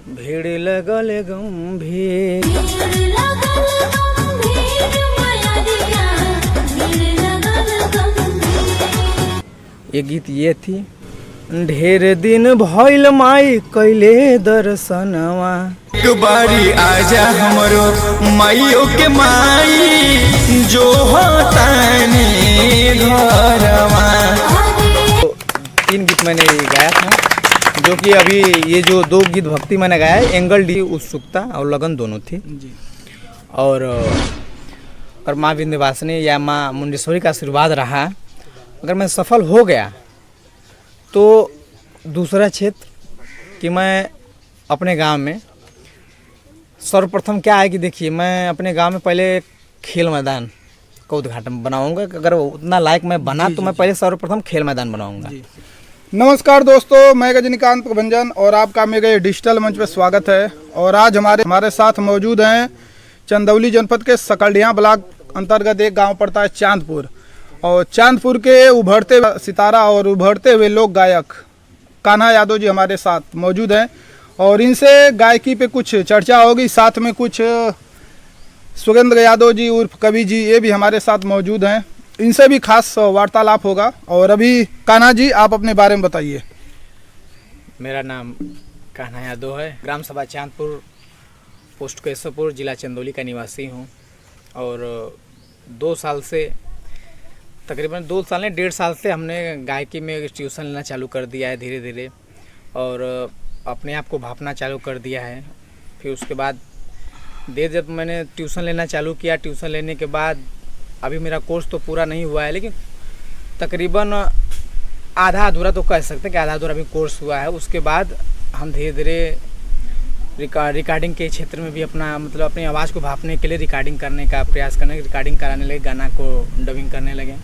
भीड़ लगल गंभीर। ये गीत ये थी। ढेर दिन भइल माई कैले दर्शनवा, एक बारी आजा हमरो माइयों के माई जो होतानी घरवा। तो 3 गीत मैंने गाया था, जो कि अभी ये जो 2 गीत भक्ति मैंने गाया है, एंगल डी उत्सुकता और लगन दोनों थी जी। और माँ विंध्यवासिनी या माँ मुंडेश्वरी का आशीर्वाद रहा, अगर मैं सफल हो गया तो दूसरा क्षेत्र कि मैं अपने गांव में सर्वप्रथम क्या है कि देखिए, मैं अपने गांव में पहले खेल मैदान का उद्घाटन बनाऊंगा। अगर उतना लायक मैं बना तो मैं पहले सर्वप्रथम खेल मैदान बनाऊंगा। नमस्कार दोस्तों, मैं रजनीकांत प्रभंजन और आपका मेरे डिजिटल मंच पर स्वागत है। और आज हमारे साथ मौजूद हैं चंदौली जनपद के सकलडिया ब्लॉक अंतर्गत एक गांव पड़ता है चांदपुर, और चांदपुर के उभरते सितारा और उभरते हुए लोक गायक कान्हा यादव जी हमारे साथ मौजूद हैं। और इनसे गायकी पे कुछ चर्चा होगी, साथ में कुछ सुरेंद्र यादव जी उर्फ कवि जी ये भी हमारे साथ मौजूद हैं, इनसे भी खास वार्तालाप होगा। और अभी कान्हा जी आप अपने बारे में बताइए। मेरा नाम कान्हा यादव है, ग्राम सभा चांदपुर, पोस्ट केशवपुर, जिला चंदौली का निवासी हूँ। और 2 साल से, तकरीबन 2 साल नहीं 1.5 साल से हमने गायकी में ट्यूशन लेना चालू कर दिया है धीरे धीरे, और अपने आप को भापना चालू कर दिया है। फिर उसके बाद जब मैंने ट्यूशन लेना चालू किया, ट्यूशन लेने के बाद अभी मेरा कोर्स तो पूरा नहीं हुआ है, लेकिन तकरीबन आधा अधूरा तो कह सकते हैं कि आधा अधूरा अभी कोर्स हुआ है। उसके बाद हम धीरे धीरे रिकॉर्डिंग के क्षेत्र में भी अपना मतलब अपनी आवाज़ को भापने के लिए रिकॉर्डिंग करने का प्रयास करने, रिकॉर्डिंग कराने लगे, गाना को डबिंग करने लगे।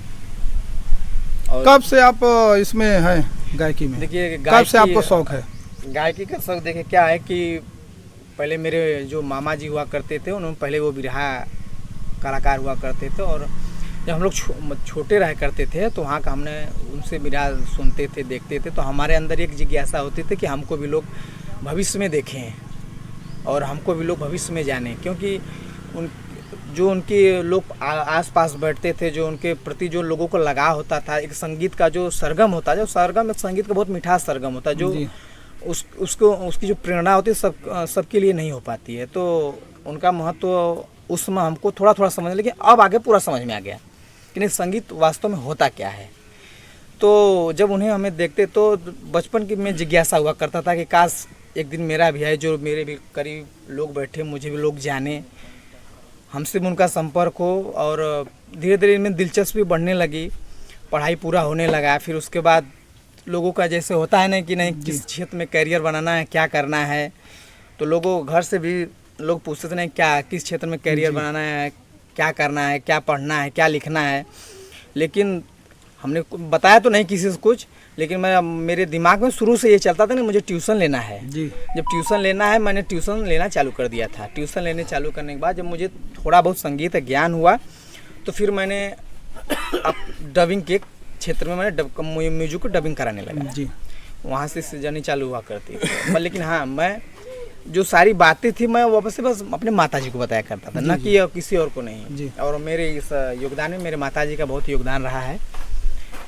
और कब से आप इसमें हैं गायकी में? देखिए, कब से आपको शौक है गायकी का? शौक देखिए क्या है कि पहले मेरे जो मामा जी हुआ करते थे, उन्होंने पहले वो बिरहा कलाकार हुआ करते थे, और जब हम लोग छोटे रहा करते थे तो वहाँ का हमने उनसे बिरहा सुनते थे, देखते थे, तो हमारे अंदर एक जिज्ञासा होती थी कि हमको भी लोग भविष्य में देखें और हमको भी लोग भविष्य में जाने, क्योंकि उनके लोग आसपास बैठते थे, जो उनके प्रति जो लोगों को लगाव होता था, एक संगीत का जो सरगम होता है, जो सरगम एक संगीत का बहुत मिठास सरगम होता है, जो उसकी जो प्रेरणा होती है सबके लिए नहीं हो पाती है। तो उनका महत्व उस समय हमको थोड़ा थोड़ा समझ, लेकिन अब आगे पूरा समझ में आ गया कि नहीं संगीत वास्तव में होता क्या है। तो जब उन्हें हमें देखते तो बचपन की में जिज्ञासा हुआ करता था कि काश एक दिन मेरा भी है, जो मेरे भी करीब लोग बैठे, मुझे भी लोग जाने, हमसे भी उनका संपर्क हो। और धीरे धीरे इनमें दिलचस्पी बढ़ने लगी, पढ़ाई पूरा होने लगा। फिर उसके बाद लोगों का जैसे होता है ना कि नहीं किस क्षेत्र में करियर बनाना है, क्या करना है, तो लोगों घर से भी लोग पूछते थे नहीं क्या किस क्षेत्र में करियर बनाना है, क्या करना है, क्या पढ़ना है, क्या लिखना है। लेकिन हमने बताया तो नहीं किसी से कुछ, लेकिन मेरे दिमाग में शुरू से ये चलता था ना मुझे ट्यूशन लेना है जी। जब ट्यूशन लेना है, मैंने ट्यूशन लेना चालू कर दिया था। ट्यूशन लेने चालू करने के बाद जब मुझे थोड़ा बहुत संगीत ज्ञान हुआ, तो फिर मैंने डबिंग के क्षेत्र में मैंने म्यूजिक को डबिंग कराने लगा जी। वहाँ से जर्नी चालू हुआ करती है। लेकिन हाँ, मैं जो सारी बातें थी मैं वापस से बस अपने माताजी को बताया करता था, ना कि किसी और को नहीं जी। और मेरे इस योगदान में मेरे माताजी का बहुत योगदान रहा है,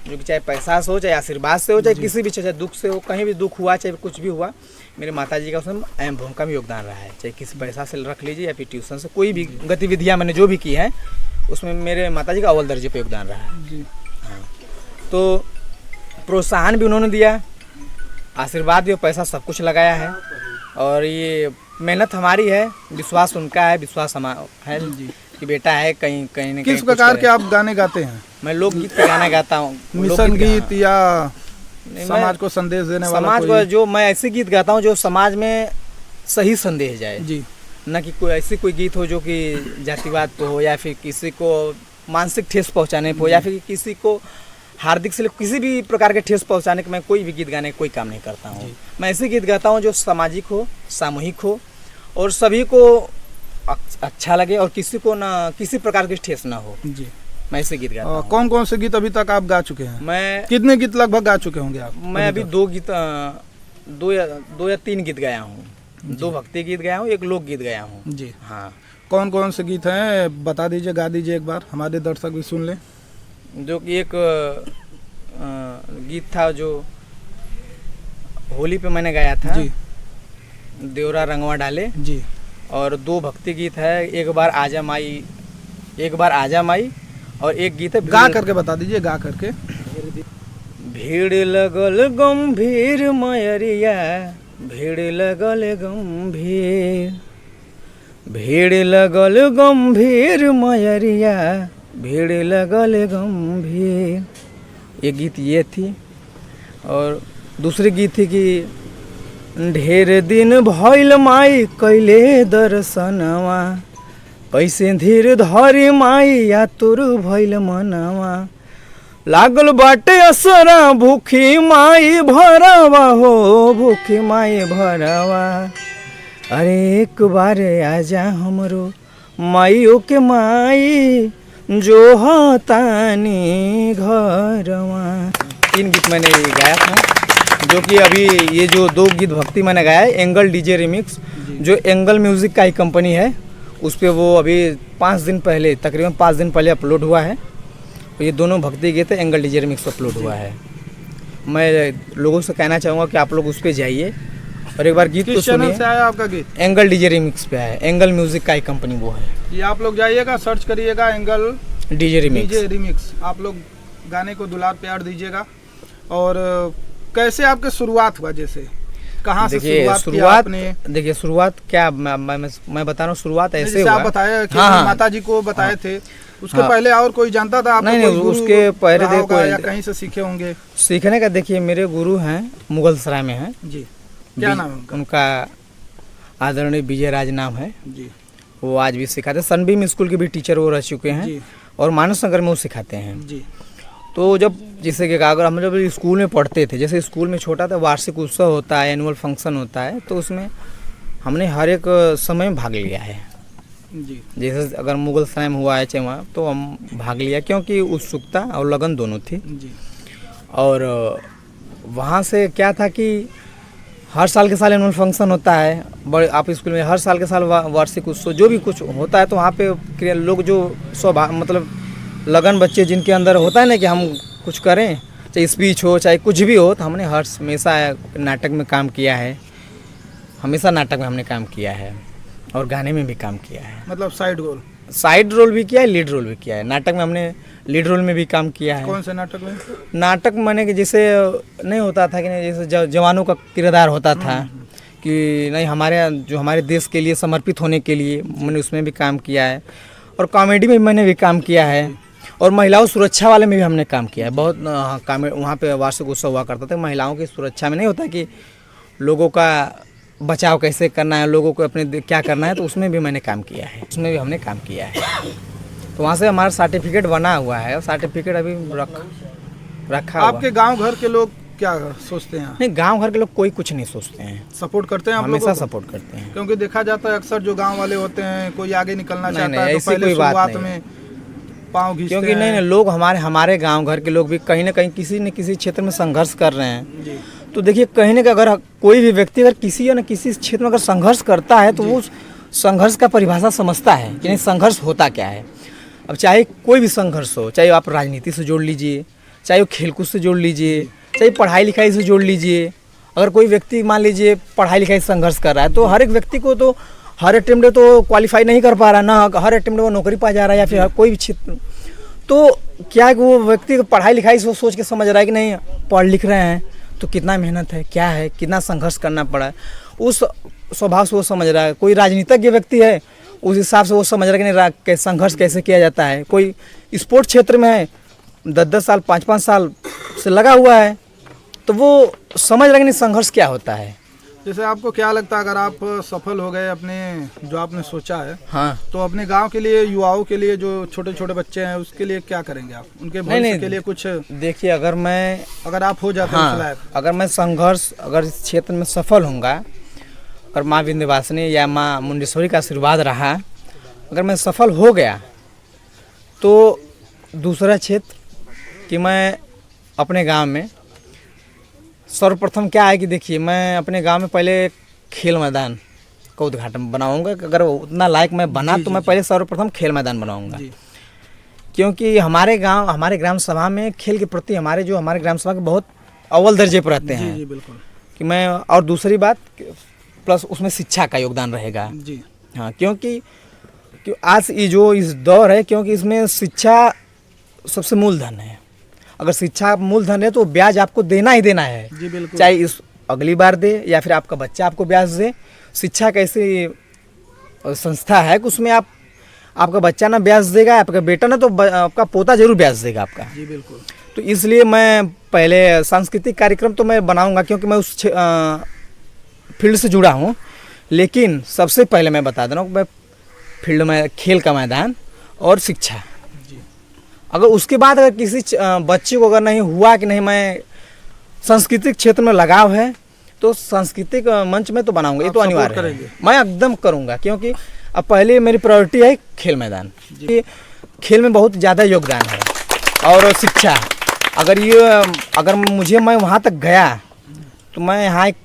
जो कि चाहे पैसा से हो, चाहे आशीर्वाद से हो, चाहे किसी भी चाहे दुख से हो, कहीं भी दुख हुआ, चाहे कुछ भी हुआ, मेरे माताजी का उसमें अहम भूमिका में योगदान रहा है। चाहे किसी पैसा से रख लीजिए या फिर ट्यूशन से, कोई भी गतिविधियाँ मैंने जो भी की हैं उसमें मेरे माताजी का अव्वल दर्जे पे योगदान रहा है जी। हाँ, तो प्रोत्साहन भी उन्होंने दिया, आशीर्वाद भी, पैसा सब कुछ लगाया है। और ये मेहनत हमारी है, विश्वास उनका है, विश्वास हमारा है जी कि बेटा है कहीं कहीं न कहीं। किस प्रकार के आप गाने गाते हैं? मैं लोकगीत का गाना गाता हूँ, मिशन गीत या समाज को संदेश देने वाला? समाज को जो मैं ऐसे गीत गाता हूँ जो समाज में सही संदेश जाए जी, न कि कोई ऐसी कोई गीत हो जो कि जातिवाद पे हो, या फिर किसी को मानसिक ठेस पहुँचाने पे हो, या फिर किसी को हार्दिक से किसी भी प्रकार के ठेस पहुँचाने के मैं कोई भी गीत गाने का कोई काम नहीं करता हूँ। मैं ऐसे गीत गाता हूँ जो सामाजिक हो, सामूहिक हो, और सभी को अच्छा लगे, और किसी को ना किसी प्रकार की ठेस ना हो जी। मैं ऐसे गीत गाता हूँ। कौन कौन से गीत अभी तक आप गा चुके हैं? मैं कितने गीत लगभग गा चुके होंगे आप? मैं अभी 2 या 3 गीत गाया हूँ 2 भक्ति गीत गाया हूँ, 1 लोकगीत गाया हूँ। जी। हाँ, कौन कौन से गीत हैं बता दीजिए, गा दीजिए एक बार, हमारे दर्शक भी सुन लें। जो कि एक गीत था जो होली पे मैंने गाया था, जी देवरा रंगवा डाले। जी। और 2 भक्ति गीत है, एक बार आजा माई, और एक गीत है गा करके बता दीजिए, गा करके। भीड़ लगल गंभीर मयरिया, भीड़ लगल गंभीर, भीड़ लगल गंभीर मयरिया, भीड़ लगल गंभीर। ये गीत ये थी। और दूसरी गीत थी कि ढेर दिन भइल माई कैले दर्शनवा, कैसे धीर धरी माई या तुर भइल मनवा, लागल बाटे असरा भूखी माई भरवा हो, भूखी माई भरवा। अरे एक बार आजा हमरो माइयो के माई, जो हतानी घरवा। 3 गीत मैंने गाया था, जो कि अभी ये जो 2 गीत भक्ति मैंने गाया है एंगल डीजे रिमिक्स, जो एंगल म्यूज़िक का ही कंपनी है, उस पर वो अभी 5 दिन पहले, तकरीबन 5 दिन पहले अपलोड हुआ है। तो ये दोनों भक्ति गीत एंगल डीजे रिमिक्स अपलोड हुआ है। मैं लोगों से कहना चाहूँगा कि आप लोग उस पर जाइए और एक बार गीत तो सुनिए। चैनल से आया आपका गीत? एंगल डीजे रिमिक्स पे है, एंगल म्यूज़िक का ही कंपनी वो है। ये आप लोग जाइएगा, सर्च करिएगा एंगल डीजे रिमिक्स। आप लोग गाने को दुलार प्यार दीजिएगा। और कैसे आपके शुरुआत हुआ, जैसे कहाँ से शुरुआत आपने? देखिए शुरुआत क्या, मैं बता रहा हूँ, शुरुआत ऐसे हुआ। आप बताया कि हाँ, माता जी को बताए थे, उसके पहले और कोई जानता था? नहीं, उसके पहले देखो, या कहीं से सीखे होंगे? सीखने का देखिए, मेरे गुरु हैं मुगलसराय में हैं जी। क्या नाम है उनका? आदरणीय विजय राज नाम है जी। वो आज भी सिखाते, सनबीम स्कूल के भी टीचर वो रह चुके हैं जी। और मानस नगर में वो सिखाते हैं जी। तो जब जैसे कि अगर हम जब स्कूल में पढ़ते थे, जैसे स्कूल में छोटा था, वार्षिक उत्सव होता है, एनुअल फंक्शन होता है, तो उसमें हमने हर एक समय में भाग लिया है। जी। जैसे अगर मुगलसराय में हुआ है चेमा, तो हम भाग लिया, क्योंकि उत्सुकता और लगन दोनों थी। जी। और वहाँ से क्या था कि हर साल के साल एनुअल फंक्शन होता है, बड़े आप स्कूल में हर साल के साल वार्षिक उत्सव जो भी कुछ होता है, तो वहाँ पे लोग जो मतलब लगन बच्चे जिनके अंदर होता है ना कि हम कुछ करें, चाहे स्पीच हो चाहे कुछ भी हो, तो हमने हमेशा नाटक में काम किया है, हमेशा नाटक में हमने काम किया है और गाने में भी काम किया है। मतलब साइड रोल भी किया है, लीड रोल भी किया है। नाटक में हमने लीड रोल में भी काम किया है। कौन से नाटक में? नाटक मैंने कि जैसे नहीं होता था कि नहीं, जैसे जवानों का किरदार होता था कि नहीं, हमारे देश के लिए समर्पित होने के लिए मैंने उसमें भी काम किया है। और कॉमेडी में मैंने भी काम किया है, और महिलाओं सुरक्षा वाले में भी हमने काम किया है। बहुत वहाँ पे वार्षिक उत्सव हुआ करता था, महिलाओं की सुरक्षा में नहीं होता कि लोगों का बचाव कैसे करना है, लोगों को अपने क्या करना है, तो उसमें भी मैंने काम किया है, उसमें भी हमने काम किया है। तो वहाँ से हमारा सर्टिफिकेट बना हुआ है, और सर्टिफिकेट अभी रखा हुआ। आपके गांव घर के लोग क्या सोचते हैं? नहीं, गांव घर के लोग कोई कुछ नहीं सोचते हैं, सपोर्ट करते हैं, हमेशा सपोर्ट करते हैं। क्योंकि देखा जाता है अक्सर जो गांव वाले होते हैं, कोई आगे निकलना चाहता है तो ऐसी पहले कोई बात शुरुआत नहीं। में पाँव घिसते क्योंकि हैं। नहीं, लोग हमारे गांव घर के लोग भी कहीं ना कहीं किसी न किसी क्षेत्र में संघर्ष कर रहे हैं। जी। तो देखिए, कहीं ना कहीं अगर कोई भी व्यक्ति अगर किसी या न किसी क्षेत्र में अगर संघर्ष करता है, तो वो संघर्ष का परिभाषा समझता है कि नहीं, संघर्ष होता क्या है। अब चाहे कोई भी संघर्ष हो, चाहे आप राजनीति से जोड़ लीजिए, चाहे वो खेलकूद से जोड़ लीजिए, चाहे पढ़ाई लिखाई से जोड़ लीजिए। अगर कोई व्यक्ति मान लीजिए पढ़ाई लिखाई से संघर्ष कर रहा है, तो हर एक व्यक्ति को तो हर अटेम्प्ट में तो क्वालिफाई नहीं कर पा रहा ना, हर अटेम्प्ट में वो नौकरी पा जा रहा है, या फिर कोई भी क्षेत्र। तो क्या है कि वो व्यक्ति पढ़ाई लिखाई से सोच के समझ रहा है कि नहीं, पढ़ लिख रहे हैं तो कितना मेहनत है, क्या है, कितना संघर्ष करना पड़ा है, उस स्वभाव से वो समझ रहा है। कोई राजनीतिज्ञ व्यक्ति है, उस हिसाब से वो समझ रहा है कि नहीं, संघर्ष कैसे किया जाता है। कोई स्पोर्ट्स क्षेत्र में है, 10-10 साल 5-5 साल से लगा हुआ है, तो वो समझ रहा है कि नहीं, संघर्ष क्या होता है। जैसे आपको क्या लगता है, अगर आप सफल हो गए अपने जो आपने सोचा है, हाँ, तो अपने गांव के लिए, युवाओं के लिए, जो छोटे छोटे बच्चे हैं, उसके लिए क्या करेंगे आप? उनके भविष्य के लिए कुछ? देखिए, अगर आप हो जाते हैं, अगर मैं संघर्ष अगर इस क्षेत्र में सफल होऊंगा, अगर माँ विंध्यवासिनी या माँ मुंडेश्वरी का आशीर्वाद रहा, अगर मैं सफल हो गया, तो दूसरा क्षेत्र कि मैं अपने गांव में सर्वप्रथम क्या है कि देखिए, मैं अपने गांव में पहले खेल मैदान का उद्घाटन बनाऊंगा कि अगर उतना लायक मैं बना तो मैं पहले सर्वप्रथम खेल मैदान बनाऊंगा, क्योंकि हमारे गांव, हमारे ग्राम सभा में खेल के प्रति हमारे ग्राम सभा के बहुत अव्वल दर्जे पर रहते हैं। जी बिल्कुल। कि मैं, और दूसरी बात प्लस उसमें शिक्षा का योगदान रहेगा जी हाँ, क्योंकि आज ये जो इस दौर है, क्योंकि इसमें शिक्षा सबसे मूलधन है। अगर शिक्षा मूलधन है तो ब्याज आपको देना ही देना है। जी बिल्कुल। चाहे इस अगली बार दे या फिर आपका बच्चा आपको ब्याज दे। शिक्षा एक ऐसी संस्था है कि उसमें आपका बच्चा ना ब्याज देगा, आपका बेटा ना तो आपका पोता जरूर ब्याज देगा आपका। जी बिल्कुल। तो इसलिए मैं पहले सांस्कृतिक कार्यक्रम तो मैं बनाऊंगा, क्योंकि मैं उस फील्ड से जुड़ा हूँ। लेकिन सबसे पहले मैं बता दे रहा हूँ, मैं फील्ड में खेल का मैदान और शिक्षा। अगर उसके बाद अगर किसी बच्चे को अगर नहीं हुआ कि नहीं मैं सांस्कृतिक क्षेत्र में लगाव है, तो सांस्कृतिक मंच में तो बनाऊंगा, ये तो अनिवार्य है। मैं एकदम करूंगा, क्योंकि अब पहले मेरी प्रायोरिटी है खेल मैदान। खेल में बहुत ज़्यादा योगदान है और शिक्षा। अगर मैं वहाँ तक गया तो मैं यहाँ एक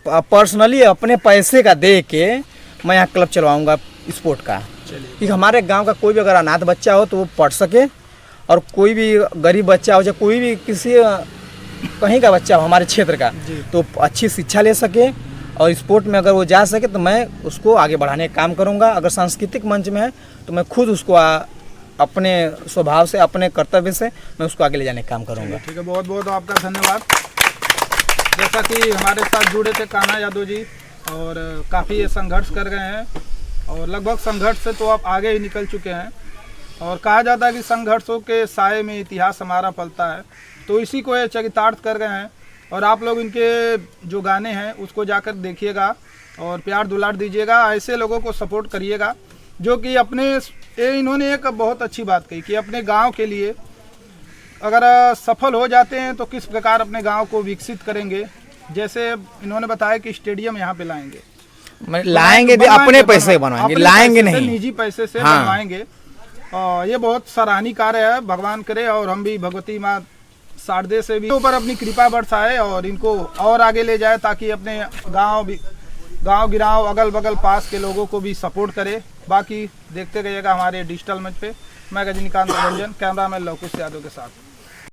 पर्सनली अपने पैसे का दे के मैं यहाँ क्लब चलवाऊँगा स्पोर्ट का, कि हमारे गांव का कोई भी अगर अनाथ बच्चा हो तो वो पढ़ सके, और कोई भी गरीब बच्चा हो या कोई भी किसी कहीं का बच्चा हो हमारे क्षेत्र का तो अच्छी शिक्षा ले सके, और स्पोर्ट में अगर वो जा सके तो मैं उसको आगे बढ़ाने का काम करूंगा। अगर सांस्कृतिक मंच में है तो मैं खुद उसको अपने स्वभाव से, अपने कर्तव्य से मैं उसको आगे ले जाने का काम करूंगा। ठीक है, बहुत बहुत आपका धन्यवाद। जैसा कि हमारे साथ जुड़े थे कान्हा यादव जी, और काफ़ी ये संघर्ष कर गए हैं, और लगभग संघर्ष से तो आप आगे ही निकल चुके हैं। और कहा जाता है कि संघर्षों के साए में इतिहास हमारा पलता है, तो इसी को ये चरितार्थ कर गए हैं। और आप लोग इनके जो गाने हैं उसको जाकर देखिएगा और प्यार दुलार दीजिएगा, ऐसे लोगों को सपोर्ट करिएगा जो कि इन्होंने एक बहुत अच्छी बात कही कि अपने गांव के लिए अगर सफल हो जाते हैं तो किस प्रकार अपने गांव को विकसित करेंगे। जैसे इन्होंने बताया कि स्टेडियम यहाँ पे लाएंगे भी, अपने पैसे बनवाएंगे, लाएंगे नहीं, निजी पैसे से बनवाएंगे। ये बहुत सराहनीय कार्य है। भगवान करे और हम भी भगवती माँ शारदे से भी ऊपर अपनी कृपा बरसाए और इनको और आगे ले जाए, ताकि अपने गांव गिराव अगल बगल पास के लोगों को भी सपोर्ट करे। बाकी देखते रहिएगा हमारे डिजिटल मंच पे। मैं रजनीकांत प्रभंजन, कैमरामैन लवकुश यादव के साथ।